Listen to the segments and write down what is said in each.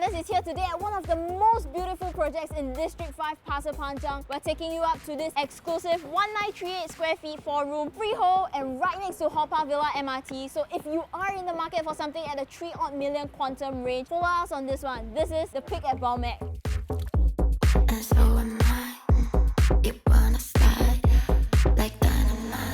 LimBrothers is here today at one of the most beautiful projects in District 5, Pasir Panjang. We're taking you up to this exclusive 1938 square feet 4-room freehold and right next to Haw Par Villa MRT. So if you are in the market for something at the 3-odd million quantum range, follow us on this one. This is the Peak Balmeg. And so am I. You wanna slide like dynamite.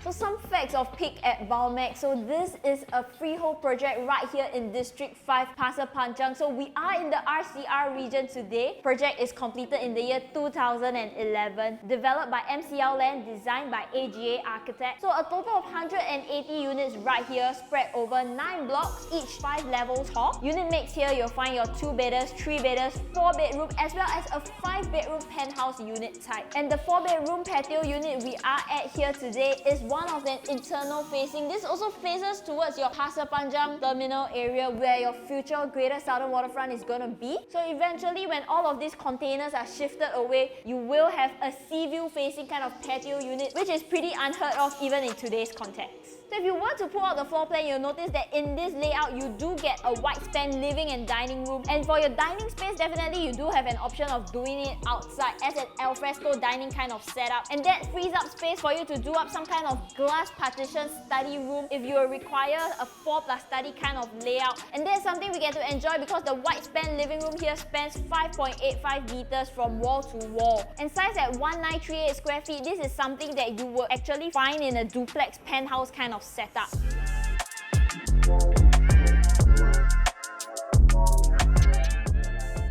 So some facts of Peak Balmeg. So this is a freehold project right here in District 5, Pasir Panjang. So we are in the RCR region today. Project is completed in the year 2011. Developed by MCL Land, designed by AGA Architect. So a total of 180 units right here, spread over 9 blocks, each 5 levels tall. Unit mix here, you'll find your 2-bedders, 3-bedders, 4-bedroom, as well as a 5-bedroom penthouse unit type. And the 4-bedroom patio unit we are at here today is one of the internal facing. This also faces towards your Pasir Panjang terminal area where your future Greater Southern Waterfront is going to be. So eventually when all of these containers are shifted away, you will have a sea view facing kind of patio unit, which is pretty unheard of even in today's context. So if you were to pull out the floor plan, you'll notice that in this layout, you do get a wide span living and dining room. And for your dining space, definitely you do have an option of doing it outside as an alfresco dining kind of setup. And that frees up space for you to do up some kind of glass partition study room if you require a 4+ study kind of layout. And that's something we get to enjoy because the wide span living room here spans 5.85 meters from wall to wall. And size at 1938 square feet, this is something that you will actually find in a duplex penthouse kind of setup.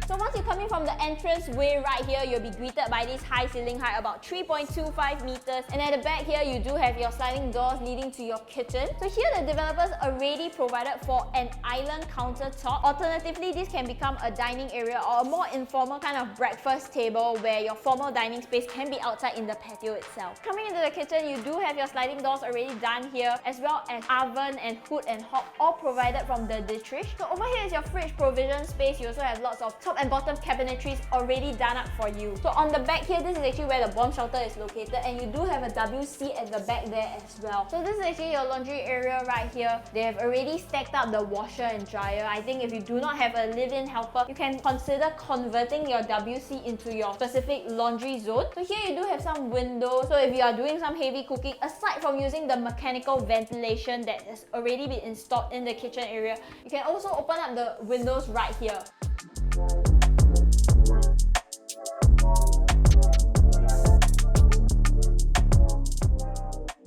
So once you come in from the entrance way right here, you'll be greeted by this high ceiling height, about 3.25 meters. And at the back here, you do have your sliding doors leading to your kitchen. So here the developers already provided for an island countertop. Alternatively, this can become a dining area or a more informal kind of breakfast table where your formal dining space can be outside in the patio itself. Coming into the kitchen, you do have your sliding doors already done here, as well as oven and hood and hob, all provided from the district. So over here is your fridge provision space. You also have lots of top and bottom cabinetries already done up for you. So on the back here, this is actually where the bomb shelter is located, and you do have a WC at the back there as well. So this is actually your laundry area right here. They have already stacked up the washer and dryer. I think if you do not have a live-in helper, you can consider converting your WC into your specific laundry zone. So here you do have some windows. So if you are doing some heavy cooking, aside from using the mechanical ventilation that has already been installed in the kitchen area, you can also open up the windows right here.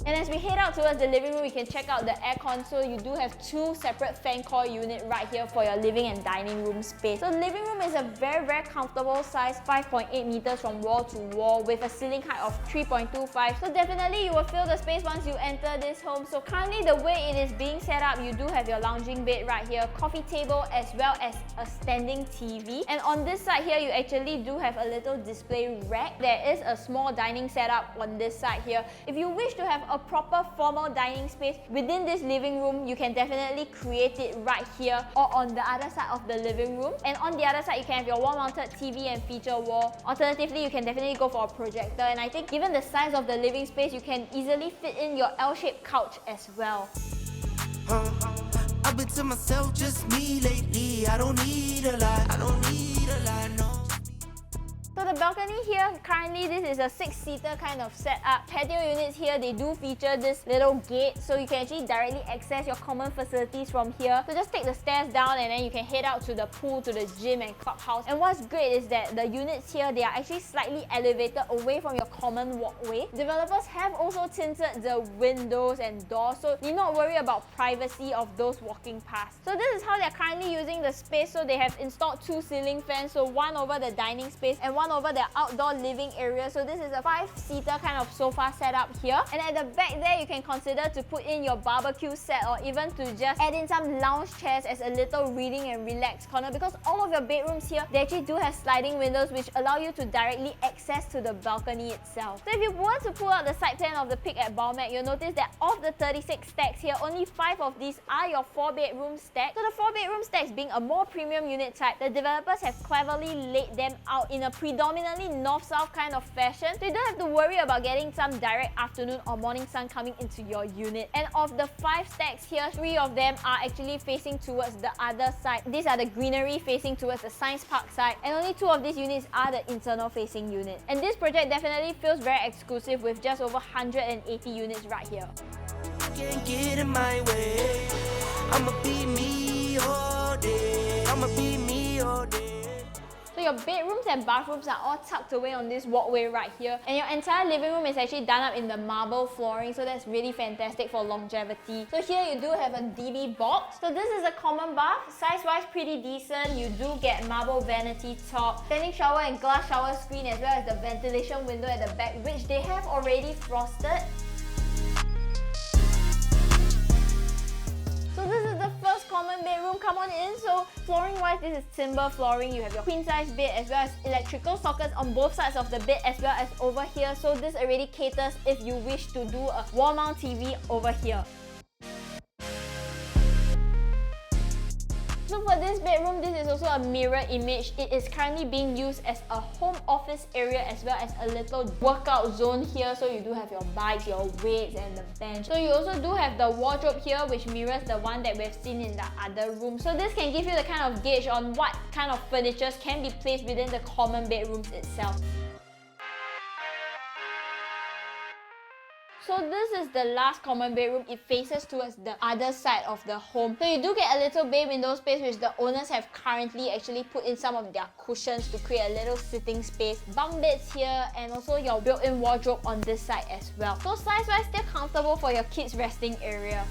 And as we head out towards the living room, we can check out the air console. You do have 2 separate fan coil units right here for your living and dining room space. So the living room is a very, very comfortable size, 5.8 meters from wall to wall with a ceiling height of 3.25. So definitely you will feel the space once you enter this home. So currently the way it is being set up, you do have your lounging bed right here, coffee table, as well as a standing TV. And on this side here, you actually do have a little display rack. There is a small dining setup on this side here. If you wish to have a proper formal dining space within this living room, you can definitely create it right here or on the other side of the living room. And on the other side, you can have your wall-mounted TV and feature wall. Alternatively, you can definitely go for a projector. And I think given the size of the living space, you can easily fit in your L-shaped couch as well. I've been to myself, just me lately. I don't need a lot. I don't need a lot, no. So the balcony here, currently this is a 6-seater kind of setup. Patio units here, they do feature this little gate, so you can actually directly access your common facilities from here. So just take the stairs down and then you can head out to the pool, to the gym and clubhouse. And what's great is that the units here, they are actually slightly elevated away from your common walkway. Developers have also tinted the windows and doors, so need not worry about privacy of those walking past. So this is how they're currently using the space. So they have installed 2 ceiling fans, so one over the dining space and one over the outdoor living area. So this is a 5-seater kind of sofa setup here. And at the back there, you can consider to put in your barbecue set or even to just add in some lounge chairs as a little reading and relax corner, because all of your bedrooms here, they actually do have sliding windows which allow you to directly access to the balcony itself. So if you were to pull out the side plan of the Peak Balmeg, you'll notice that of the 36 stacks here, only 5 of these are your 4-bedroom stacks. So the 4-bedroom stacks being a more premium unit type, the developers have cleverly laid them out in a predominant predominantly north-south kind of fashion, so you don't have to worry about getting some direct afternoon or morning sun coming into your unit. And of the 5 stacks here, 3 of them are actually facing towards the other side. These are the greenery facing towards the Science Park side, and only 2 of these units are the internal facing units. And this project definitely feels very exclusive with just over 180 units right here. Can't get in my way. I'ma be me all day. I'ma be me all day. So your bedrooms and bathrooms are all tucked away on this walkway right here, and your entire living room is actually done up in the marble flooring, so that's really fantastic for longevity. So here you do have a DB box. So this is a common bath, size-wise pretty decent. You do get marble vanity top, standing shower and glass shower screen, as well as the ventilation window at the back, which they have already frosted. So this is the first common bedroom. Come on in. So flooring wise, this is timber flooring. You have your queen size bed as well as electrical sockets on both sides of the bed as well as over here. So this already caters if you wish to do a wall mount TV over here. So for this bedroom, this is also a mirror image. It is currently being used as a home office area as well as a little workout zone here. So you do have your bikes, your weights and the bench. So you also do have the wardrobe here, which mirrors the one that we've seen in the other room. So this can give you the kind of gauge on what kind of furniture can be placed within the common bedrooms itself. So this is the last common bedroom. It faces towards the other side of the home. So you do get a little bay window space, which the owners have currently actually put in some of their cushions to create a little sitting space. Bunk beds here, and also your built-in wardrobe on this side as well. So size-wise, still comfortable for your kids' resting area.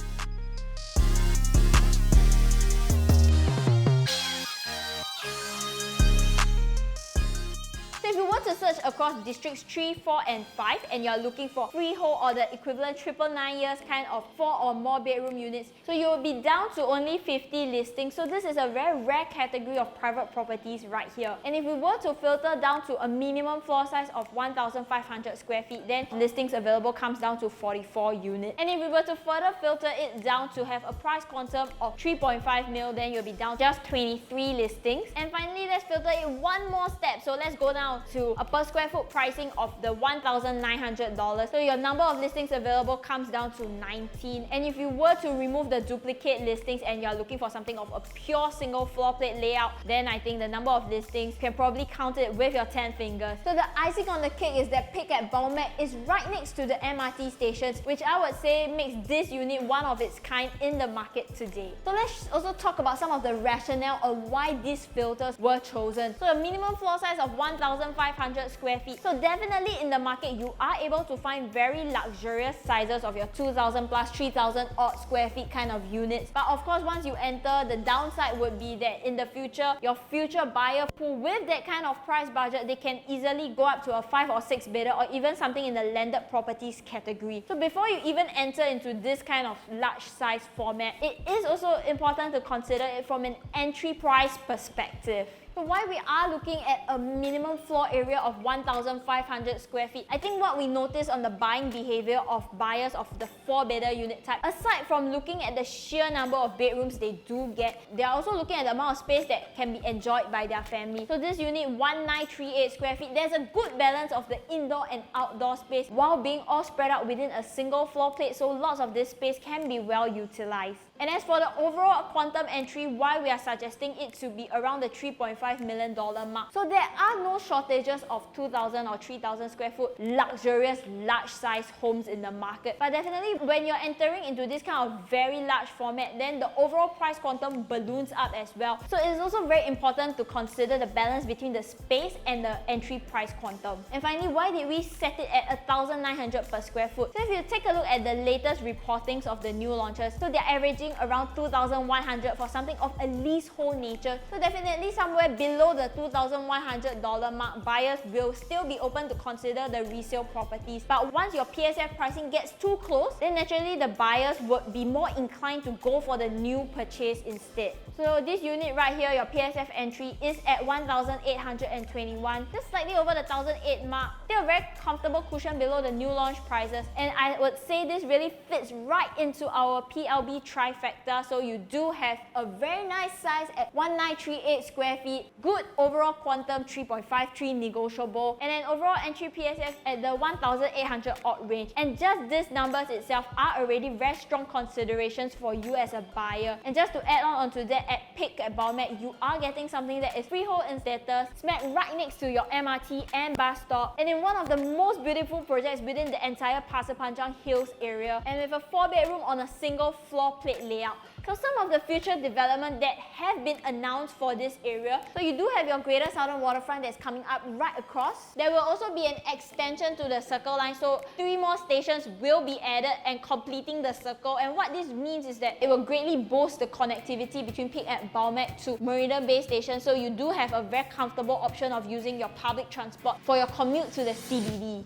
So if you want to search across districts 3, 4 and 5 and you're looking for freehold or the equivalent 999 years kind of 4 or more bedroom units, so you will be down to only 50 listings. So this is a very rare category of private properties right here. And if we were to filter down to a minimum floor size of 1,500 square feet, then listings available comes down to 44 units. And if we were to further filter it down to have a price quantum of 3.5 mil, then you'll be down just 23 listings. And finally, let's filter it one more step. So let's go down to a per square foot pricing of the $1,900. So your number of listings available comes down to 19. And if you were to remove the duplicate listings and you're looking for something of a pure single floor plate layout, then I think the number of listings can probably count it with your 10 fingers. So the icing on the cake is that Peak Balmeg is right next to the MRT stations, which I would say makes this unit one of its kind in the market today. So let's also talk about some of the rationale of why these filters were chosen. So a minimum floor size of 1,500 square feet. So definitely in the market, you are able to find very luxurious sizes of your 2,000 plus 3,000 odd square feet kind of units. But of course, once you enter, the downside would be that in the future, your future buyer pool with that kind of price budget, they can easily go up to a 5 or 6 bidder or even something in the landed properties category. So before you even enter into this kind of large size format, it is also important to consider it from an entry price perspective. So why we are looking at a minimum floor area of 1,500 square feet, I think what we notice on the buying behavior of buyers of the 4-bedder unit type, aside from looking at the sheer number of bedrooms they do get, they are also looking at the amount of space that can be enjoyed by their family. So this unit, 1,938 square feet, there's a good balance of the indoor and outdoor space while being all spread out within a single floor plate, so lots of this space can be well utilized. And as for the overall quantum entry, why we are suggesting it to be around the $3.5 million mark. So there are no shortages of 2,000 or 3,000 square foot luxurious large size homes in the market. But definitely when you're entering into this kind of very large format, then the overall price quantum balloons up as well. So it is also very important to consider the balance between the space and the entry price quantum. And finally, why did we set it at 1,900 per square foot? So if you take a look at the latest reportings of the new launches, so they're averaging around 2,100 for something of a leasehold nature. So definitely somewhere below the $2,100 mark, buyers will still be open to consider the resale properties. But once your PSF pricing gets too close, then naturally the buyers would be more inclined to go for the new purchase instead. So this unit right here, your PSF entry is at 1,821, just slightly over the 1,008 mark. Still a very comfortable cushion below the new launch prices, and I would say this really fits right into our PLB trifecta trifecta, so you do have a very nice size at 1938 square feet, good overall quantum 3.53 negotiable, and an overall entry PSF at the 1,800 odd range. And just these numbers itself are already very strong considerations for you as a buyer. And just to add on onto that, at Peak Balmeg, you are getting something that is freehold in status, smack right next to your MRT and bus stop, and in one of the most beautiful projects within the entire Pasir Panjang Hills area, and with a 4-bedroom on a single floor plate layout. So some of the future development that have been announced for this area. So you do have your Greater Southern Waterfront that's coming up right across. There will also be an extension to the Circle Line, so 3 more stations will be added and completing the circle. And what this means is that it will greatly boost the connectivity between Peak at Balmeg to Marina Bay Station, so you do have a very comfortable option of using your public transport for your commute to the CBD.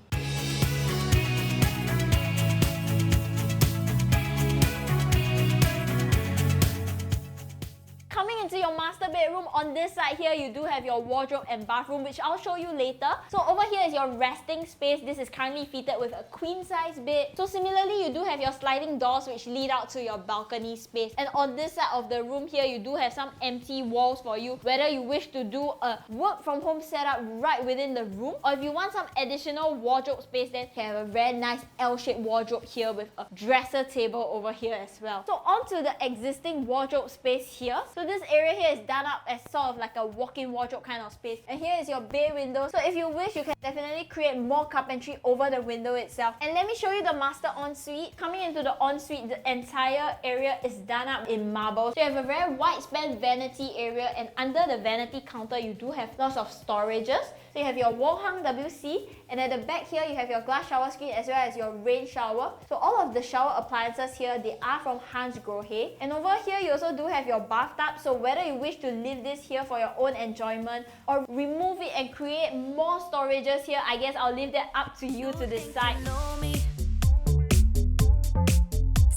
Coming into your master bedroom, on this side here, you do have your wardrobe and bathroom, which I'll show you later. So over here is your resting space. This is currently fitted with a queen size bed. So similarly, you do have your sliding doors which lead out to your balcony space. And on this side of the room here, you do have some empty walls for you, whether you wish to do a work from home setup right within the room, or if you want some additional wardrobe space, then you have a very nice L-shaped wardrobe here with a dresser table over here as well. So onto the existing wardrobe space here. So this area here is done up as sort of like a walk-in wardrobe kind of space. And here is your bay window. So if you wish, you can definitely create more carpentry over the window itself. And let me show you the master ensuite. Coming into the ensuite, the entire area is done up in marble. So you have a very wide span vanity area, and under the vanity counter, you do have lots of storages. So you have your wall hung WC, and at the back here, you have your glass shower screen as well as your rain shower. So all of the shower appliances here, they are from Hans Grohe. And over here, you also do have your bathtub. So whether you wish to leave this here for your own enjoyment or remove it and create more storages here, I guess I'll leave that up to you to decide.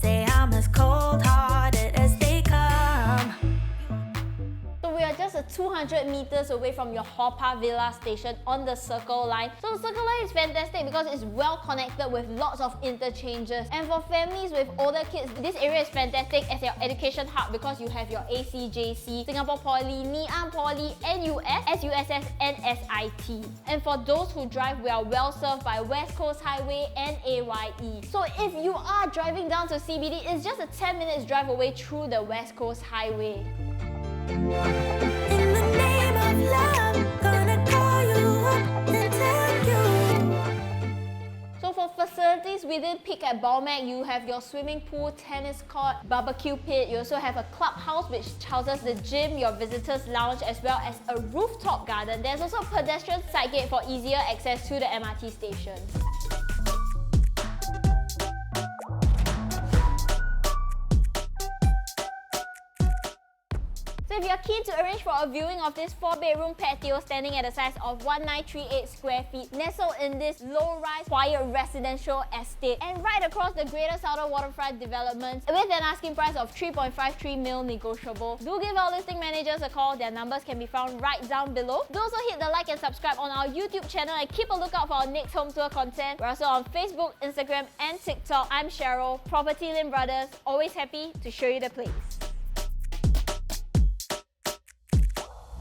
Say I'm as cold-hearted as they come. So we are just 200 meters away from your Haw Par Villa station on the Circle Line. So the Circle Line is fantastic because it's well connected with lots of interchanges. And for families with older kids, this area is fantastic as your education hub because you have your ACJC, Singapore Poly, Ngee Poly, NUS, SUSS, and SIT. And for those who drive, we are well served by West Coast Highway and AYE. So if you are driving down to CBD, it's just a 10 minutes drive away through the West Coast Highway. In the name of love, gonna call you up and tell you. So for facilities within Peak at Balmeg, you have your swimming pool, tennis court, barbecue pit. You also have a clubhouse which houses the gym, your visitors lounge, as well as a rooftop garden. There's also a pedestrian side gate for easier access to the MRT station. So if you're keen to arrange for a viewing of this 4-bedroom patio standing at a size of 1938 square feet, nestled in this low-rise quiet residential estate and right across the Greater Southern Waterfront developments with an asking price of 3.53 mil negotiable, do give our listing managers a call. Their numbers can be found right down below. Do also hit the like and subscribe on our YouTube channel and keep a lookout for our next home tour content. We're also on Facebook, Instagram, and TikTok. I'm Cheryl, PropertyLimBrothers, always happy to show you the place.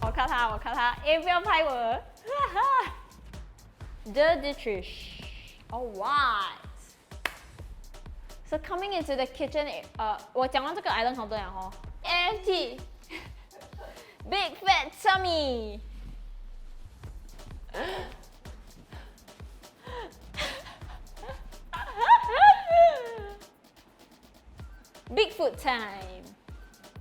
我靠他，不要拍我The District. Alright. So coming into the kitchen, 我讲完这个 island counter 了吼 empty. Big fat tummy. Bigfoot time.